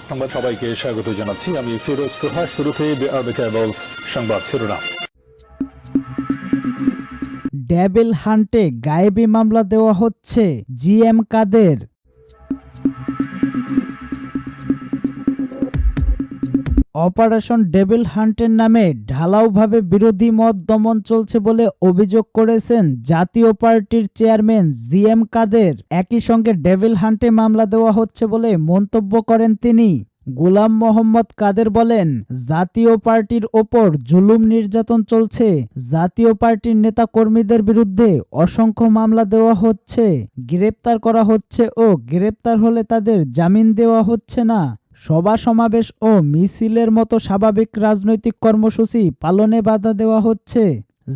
সংবাদ সবাইকে স্বাগত জানাচ্ছি। আমি ফিরোজ তোহা। শুরুতে সংবাদ শিরোনাম। ডেভিল হান্টে গায়েবী মামলা দেওয়া হচ্ছে জিএম কাদের। অপারেশন ডেভিল হান্টের নামে ঢালাওভাবে বিরোধী মত দমন চলছে বলে অভিযোগ করেছেন জাতীয় পার্টির চেয়ারম্যান জিএম কাদের। একই সঙ্গে ডেভিল হান্টে মামলা দেওয়া হচ্ছে বলে মন্তব্য করেন তিনি। গোলাম মোহাম্মদ কাদের বলেন, জাতীয় পার্টির ওপর জুলুম নির্যাতন চলছে। জাতীয় পার্টির নেতা কর্মীদের বিরুদ্ধে অসংখ্য মামলা দেওয়া হচ্ছে, গ্রেপ্তার করা হচ্ছে ও গ্রেপ্তার হলে তাদের জামিন দেওয়া হচ্ছে না। সভা সমাবেশ ও মিছিলের মতো স্বাভাবিক রাজনৈতিক কর্মসূচি পালনে বাধা দেওয়া হচ্ছে।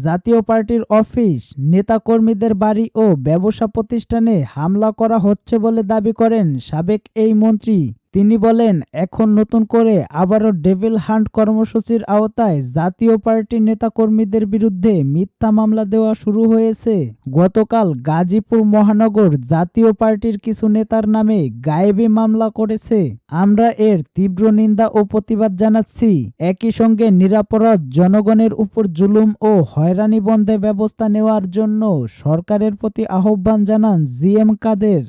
জাতীয় পার্টির অফিস, নেতাকর্মীদের বাড়ি ও ব্যবসা প্রতিষ্ঠানে হামলা করা হচ্ছে বলে দাবি করেন সাবেক এই মন্ত্রী। তিনি বলেন, এখন নতুন করে আবারও ডেভিল হান্ট কর্মসূচির আওতায় জাতীয় পার্টির নেতাকর্মীদের বিরুদ্ধে মিথ্যা মামলা দেওয়া শুরু হয়েছে। গতকাল গাজীপুর মহানগর জাতীয় পার্টির কিছু নেতার নামে গায়েবী মামলা করেছে। আমরা এর তীব্র নিন্দা ও প্রতিবাদ জানাচ্ছি। একই সঙ্গে নিরপরাধ জনগণের উপর জুলুম ও হয়রানি বন্ধে ব্যবস্থা নেওয়ার জন্য সরকারের প্রতি আহ্বান জানান জিএম কাদের।